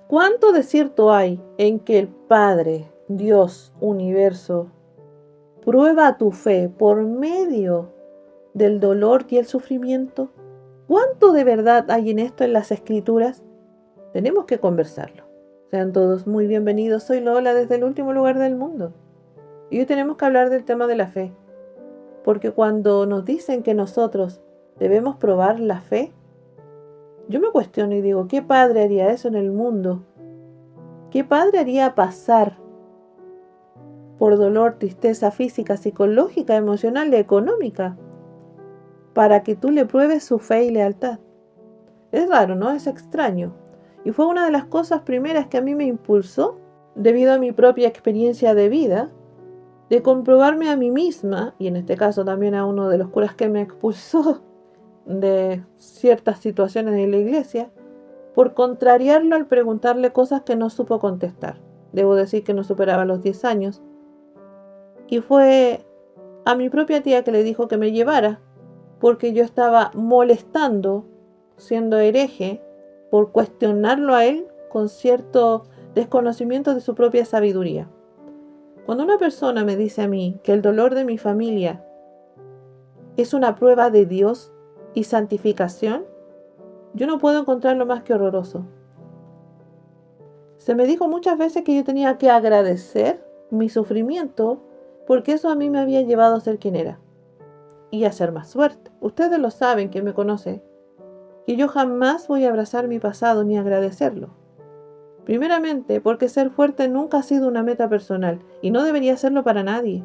¿Cuánto de cierto hay en que el Padre, Dios, universo, prueba tu fe por medio del dolor y el sufrimiento? ¿Cuánto de verdad hay en esto en las Escrituras? Tenemos que conversarlo. Sean todos muy bienvenidos. Soy Lola desde el último lugar del mundo. Y hoy tenemos que hablar del tema de la fe. Porque cuando nos dicen que nosotros debemos probar la fe, yo me cuestiono y digo, ¿qué padre haría eso en el mundo? ¿Qué padre haría pasar por dolor, tristeza física, psicológica, emocional y económica para que tú le pruebes su fe y lealtad? Es raro, ¿no? Es extraño. Y fue una de las cosas primeras que a mí me impulsó, debido a mi propia experiencia de vida, de comprobarme a mí misma, y en este caso también a uno de los curas que me expulsó de ciertas situaciones de la iglesia, por contrariarlo al preguntarle cosas que no supo contestar. Debo decir que no superaba los 10 años. Y fue a mi propia tía que le dijo que me llevara, porque yo estaba molestando, siendo hereje, por cuestionarlo a él con cierto desconocimiento de su propia sabiduría. Cuando una persona me dice a mí que el dolor de mi familia es una prueba de Dios y santificación, yo no puedo encontrarlo más que horroroso. Se me dijo muchas veces que yo tenía que agradecer mi sufrimiento porque eso a mí me había llevado a ser quien era y a ser más fuerte. Ustedes lo saben, quien me conoce, que yo jamás voy a abrazar mi pasado ni agradecerlo. Primeramente, porque ser fuerte nunca ha sido una meta personal y no debería serlo para nadie.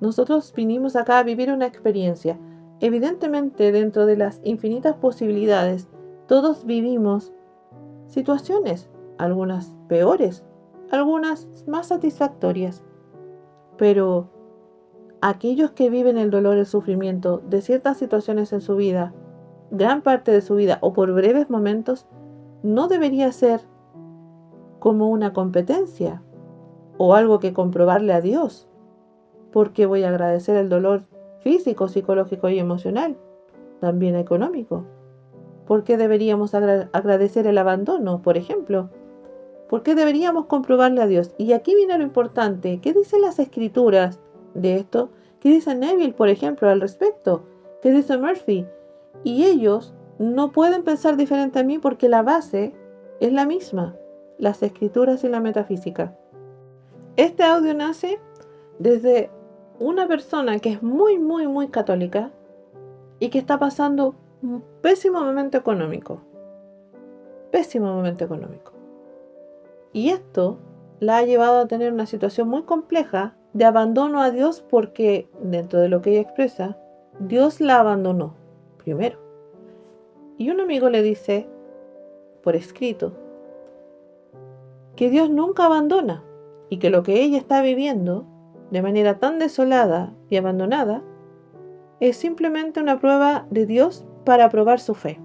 Nosotros vinimos acá a vivir una experiencia. Evidentemente, dentro de las infinitas posibilidades, todos vivimos situaciones, algunas peores, algunas más satisfactorias. Pero aquellos que viven el dolor y el sufrimiento de ciertas situaciones en su vida, gran parte de su vida o por breves momentos, no debería ser como una competencia o algo que comprobarle a Dios, porque voy a agradecer el dolor físico, psicológico y emocional, también económico. ¿Por qué deberíamos agradecer el abandono, por ejemplo? ¿Por qué deberíamos comprobarle a Dios? Y aquí viene lo importante. ¿Qué dicen las Escrituras de esto? ¿Qué dice Neville, por ejemplo, al respecto? ¿Qué dice Murphy? Y ellos no pueden pensar diferente a mí porque la base es la misma, las Escrituras y la metafísica. Este audio nace desde una persona que es muy católica y que está pasando un pésimo momento económico. Pésimo momento económico. Y esto la ha llevado a tener una situación muy compleja de abandono a Dios porque, dentro de lo que ella expresa, Dios la abandonó primero. Y un amigo le dice, por escrito, que Dios nunca abandona y que lo que ella está viviendo de manera tan desolada y abandonada es simplemente una prueba de Dios para probar su fe.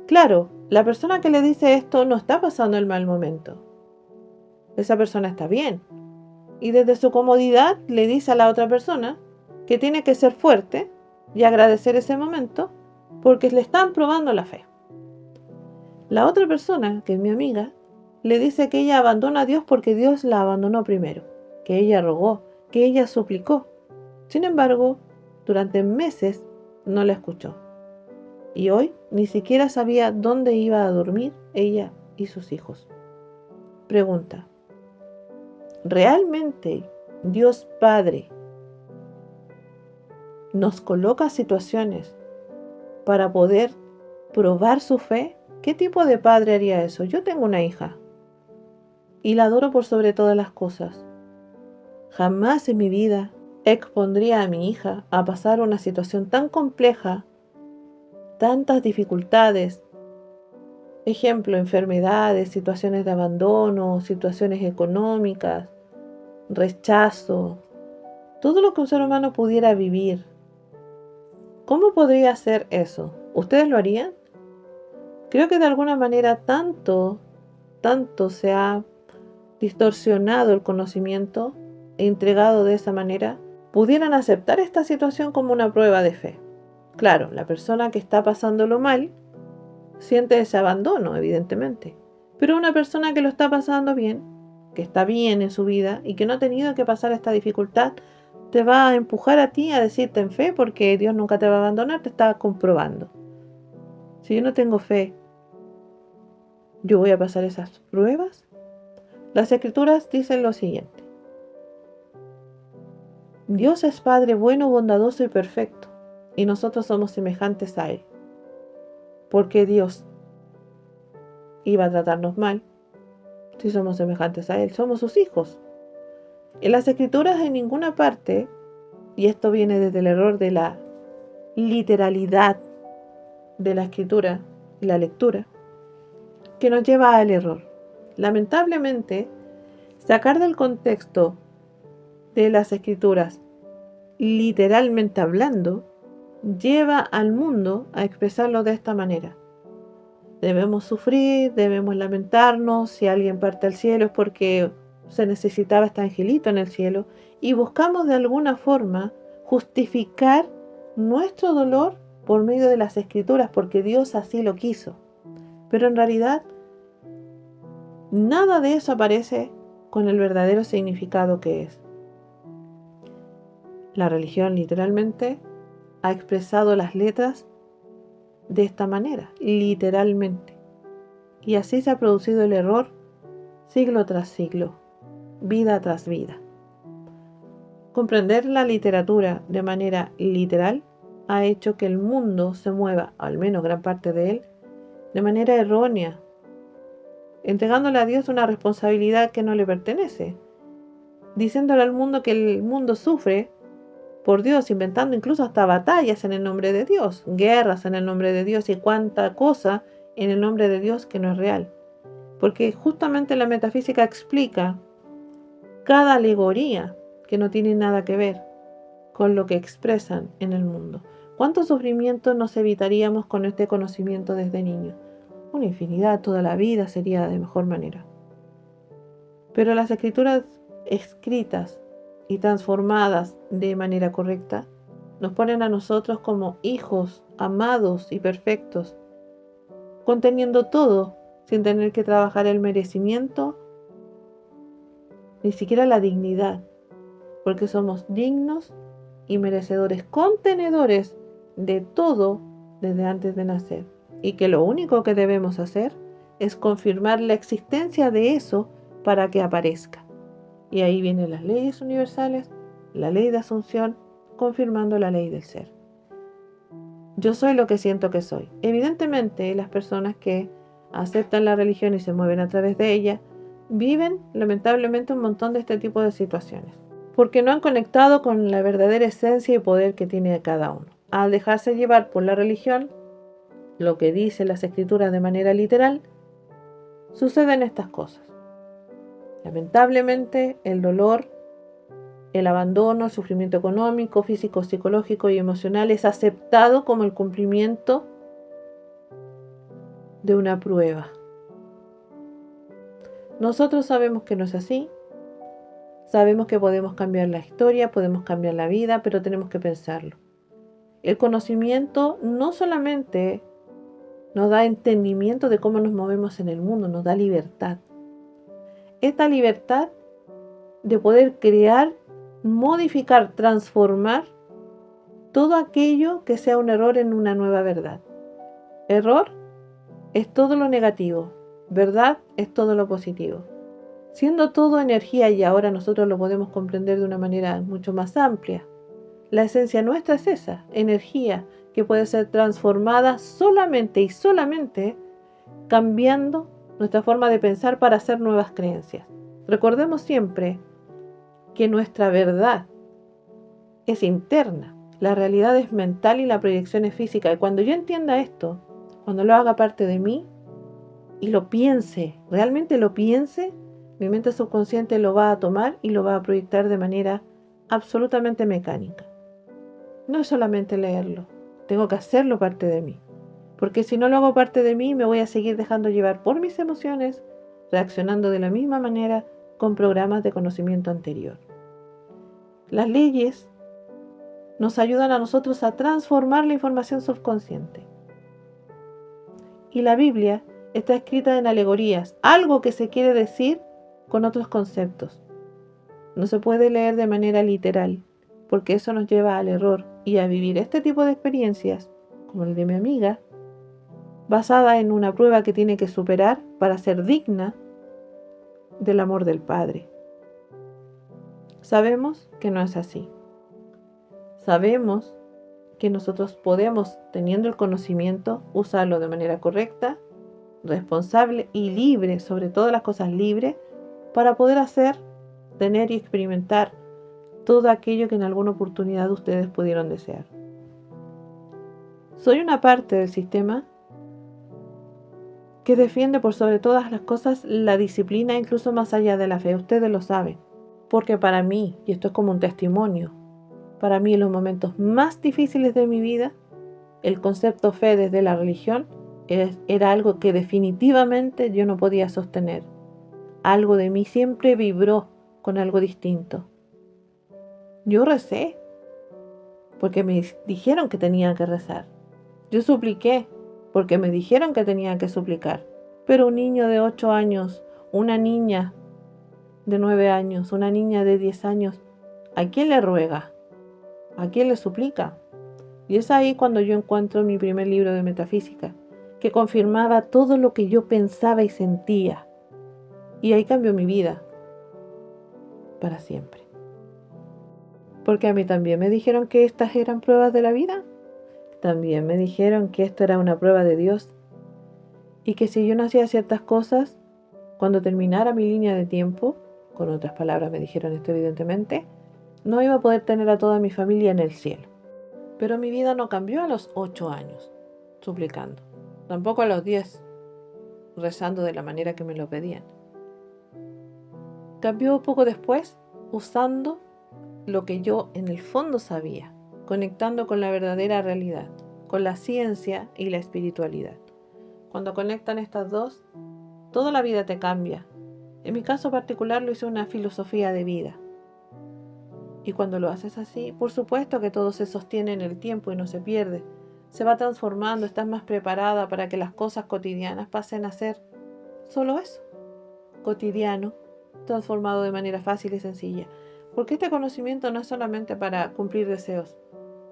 Claro, la persona que le dice esto no está pasando el mal momento. Esa persona está bien. Y desde su comodidad le dice a la otra persona que tiene que ser fuerte y agradecer ese momento porque le están probando la fe. La otra persona, que es mi amiga, le dice que ella abandona a Dios porque Dios la abandonó primero, que ella rogó, que ella suplicó. Sin embargo, durante meses no la escuchó. Y hoy ni siquiera sabía dónde iba a dormir ella y sus hijos. Pregunta: ¿realmente Dios Padre nos coloca situaciones para poder probar su fe? ¿Qué tipo de padre haría eso? Yo tengo una hija y la adoro por sobre todas las cosas. Jamás en mi vida expondría a mi hija a pasar una situación tan compleja, tantas dificultades, ejemplo, enfermedades, situaciones de abandono, situaciones económicas, rechazo, todo lo que un ser humano pudiera vivir. ¿Cómo podría hacer eso? ¿Ustedes lo harían? Creo que de alguna manera tanto se ha distorsionado el conocimiento e entregado de esa manera, pudieran aceptar esta situación como una prueba de fe. Claro, la persona que está pasándolo mal siente ese abandono, evidentemente, Pero una persona que lo está pasando bien, que está bien en su vida y que no ha tenido que pasar esta dificultad, te va a empujar a ti a decirte en fe, porque Dios nunca te va a abandonar, te está comprobando. Si yo no tengo fe, ¿yo voy a pasar esas pruebas? Las Escrituras dicen lo siguiente: Dios es Padre bueno, bondadoso y perfecto, y nosotros somos semejantes a Él. ¿Por qué Dios iba a tratarnos mal si somos semejantes a Él? Somos sus hijos. En las Escrituras en ninguna parte, y esto viene desde el error de la literalidad de la escritura y la lectura, que nos lleva al error. Lamentablemente, sacar del contexto de las Escrituras, literalmente hablando, lleva al mundo a expresarlo de esta manera. Debemos sufrir, debemos lamentarnos, si alguien parte al cielo es porque se necesitaba este angelito en el cielo, y buscamos de alguna forma justificar nuestro dolor por medio de las Escrituras, porque Dios así lo quiso. Pero en realidad, nada de eso aparece con el verdadero significado que es. La religión literalmente ha expresado las letras de esta manera, literalmente. Y así se ha producido el error siglo tras siglo, vida tras vida. Comprender la literatura de manera literal ha hecho que el mundo se mueva, al menos gran parte de él, de manera errónea, entregándole a Dios una responsabilidad que no le pertenece, diciéndole al mundo que el mundo sufre por Dios, inventando incluso hasta batallas en el nombre de Dios, guerras en el nombre de Dios y cuánta cosa en el nombre de Dios que no es real. Porque justamente la metafísica explica cada alegoría que no tiene nada que ver con lo que expresan en el mundo. ¿Cuánto sufrimiento nos evitaríamos con este conocimiento desde niños? Una infinidad, toda la vida sería de mejor manera. Pero las escrituras escritas y transformadas de manera correcta nos ponen a nosotros como hijos amados y perfectos, conteniendo todo sin tener que trabajar el merecimiento, ni siquiera la dignidad, porque somos dignos y merecedores, contenedores de todo desde antes de nacer, y que lo único que debemos hacer es confirmar la existencia de eso para que aparezca. Y ahí vienen las leyes universales, la ley de asunción, confirmando la ley del ser. Yo soy lo que siento que soy. Evidentemente, las personas que aceptan la religión y se mueven a través de ella, viven lamentablemente un montón de este tipo de situaciones, porque no han conectado con la verdadera esencia y poder que tiene cada uno. Al dejarse llevar por la religión, lo que dice las escrituras de manera literal, suceden estas cosas. Lamentablemente, el dolor, el abandono, el sufrimiento económico, físico, psicológico y emocional es aceptado como el cumplimiento de una prueba. Nosotros sabemos que no es así, sabemos que podemos cambiar la historia, podemos cambiar la vida, pero tenemos que pensarlo. El conocimiento no solamente nos da entendimiento de cómo nos movemos en el mundo, nos da libertad. Esta libertad de poder crear, modificar, transformar todo aquello que sea un error en una nueva verdad. Error es todo lo negativo, verdad es todo lo positivo. Siendo todo energía, y ahora nosotros lo podemos comprender de una manera mucho más amplia, la esencia nuestra es esa, energía que puede ser transformada solamente y solamente cambiando nuestra forma de pensar para hacer nuevas creencias. Recordemos siempre que nuestra verdad es interna, la realidad es mental y la proyección es física. Y cuando yo entienda esto, cuando lo haga parte de mí y lo piense, realmente lo piense, mi mente subconsciente lo va a tomar y lo va a proyectar de manera absolutamente mecánica. No es solamente leerlo, tengo que hacerlo parte de mí. Porque si no lo hago parte de mí, me voy a seguir dejando llevar por mis emociones, reaccionando de la misma manera con programas de conocimiento anterior. Las leyes nos ayudan a nosotros a transformar la información subconsciente. Y la Biblia está escrita en alegorías, algo que se quiere decir con otros conceptos. No se puede leer de manera literal, porque eso nos lleva al error y a vivir este tipo de experiencias, como el de mi amiga, basada en una prueba que tiene que superar para ser digna del amor del Padre. Sabemos que no es así. Sabemos que nosotros podemos, teniendo el conocimiento, usarlo de manera correcta, responsable y libre, sobre todas las cosas libre, para poder hacer, tener y experimentar todo aquello que en alguna oportunidad ustedes pudieron desear. Soy una parte del sistema que defiende por sobre todas las cosas la disciplina, incluso más allá de la fe. Ustedes lo saben. Porque para mí, y esto es como un testimonio, para mí en los momentos más difíciles de mi vida, el concepto fe desde la religión era algo que definitivamente yo no podía sostener. Algo de mí siempre vibró con algo distinto. Yo recé, porque me dijeron que tenía que rezar. Yo supliqué, porque me dijeron que tenía que suplicar. Pero un niño de 8 años, una niña de 9 años, una niña de 10 años, ¿a quién le ruega? ¿A quién le suplica? Y es ahí cuando yo encuentro mi primer libro de metafísica, que confirmaba todo lo que yo pensaba y sentía. Y ahí cambió mi vida, para siempre. Porque a mí también me dijeron que estas eran pruebas de la vida. También me dijeron que esto era una prueba de Dios. Y que si yo no hacía ciertas cosas, cuando terminara mi línea de tiempo, con otras palabras me dijeron esto evidentemente, no iba a poder tener a toda mi familia en el cielo. Pero mi vida no cambió a los 8 años, suplicando. Tampoco a los 10, rezando de la manera que me lo pedían. Cambió poco después, usando lo que yo en el fondo sabía, conectando con la verdadera realidad, con la ciencia y la espiritualidad. Cuando conectan estas dos, toda la vida te cambia. En mi caso particular lo hice una filosofía de vida. Y cuando lo haces así, por supuesto que todo se sostiene en el tiempo y no se pierde. Se va transformando, estás más preparada para que las cosas cotidianas pasen a ser solo eso, cotidiano, transformado de manera fácil y sencilla. Porque este conocimiento no es solamente para cumplir deseos,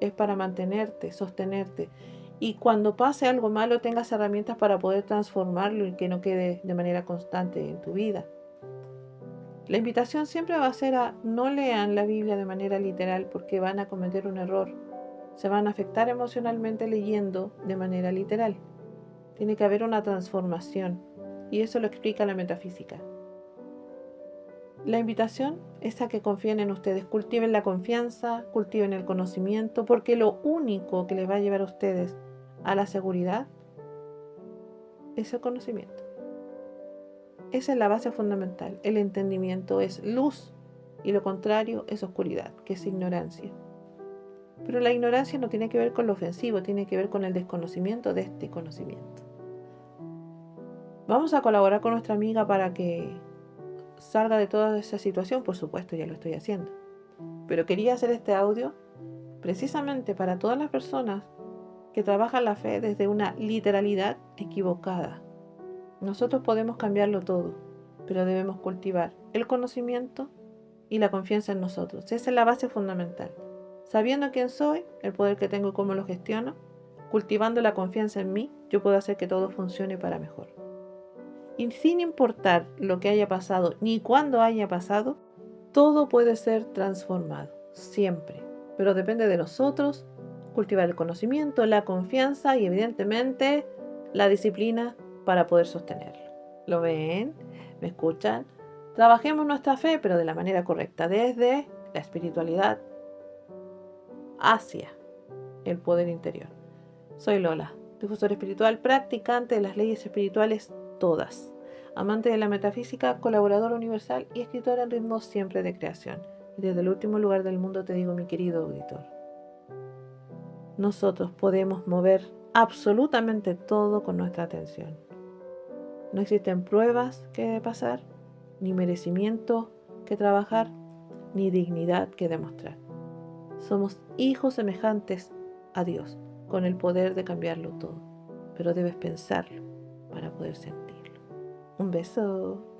es para mantenerte, sostenerte. Y cuando pase algo malo, tengas herramientas para poder transformarlo y que no quede de manera constante en tu vida. La invitación siempre va a ser a no lean la Biblia de manera literal porque van a cometer un error. Se van a afectar emocionalmente leyendo de manera literal. Tiene que haber una transformación y eso lo explica la metafísica. La invitación es a que confíen en ustedes, cultiven la confianza, cultiven el conocimiento, porque lo único que les va a llevar a ustedes a la seguridad es el conocimiento. Esa es la base fundamental. El entendimiento es luz y lo contrario es oscuridad, que es ignorancia. Pero la ignorancia no tiene que ver con lo ofensivo, tiene que ver con el desconocimiento de este conocimiento. Vamos a colaborar con nuestra amiga para que salga de toda esa situación, por supuesto, ya lo estoy haciendo. Pero quería hacer este audio precisamente para todas las personas que trabajan la fe desde una literalidad equivocada. Nosotros podemos cambiarlo todo, pero debemos cultivar el conocimiento y la confianza en nosotros. Esa es la base fundamental. Sabiendo quién soy, el poder que tengo y cómo lo gestiono, cultivando la confianza en mí, yo puedo hacer que todo funcione para mejor. Y sin importar lo que haya pasado ni cuándo haya pasado, todo puede ser transformado, siempre. Pero depende de nosotros cultivar el conocimiento, la confianza y evidentemente la disciplina para poder sostenerlo. ¿Lo ven? ¿Me escuchan? Trabajemos nuestra fe, pero de la manera correcta, desde la espiritualidad hacia el poder interior. Soy Lola, difusor espiritual, practicante de las leyes espirituales todas, amante de la metafísica, colaboradora universal y escritora en ritmos siempre de creación. Y desde el último lugar del mundo te digo, mi querido auditor, nosotros podemos mover absolutamente todo con nuestra atención. No existen pruebas que pasar, ni merecimiento que trabajar, ni dignidad que demostrar. Somos hijos semejantes a Dios, con el poder de cambiarlo todo. Pero debes pensarlo para poder sentirlo. Un beso.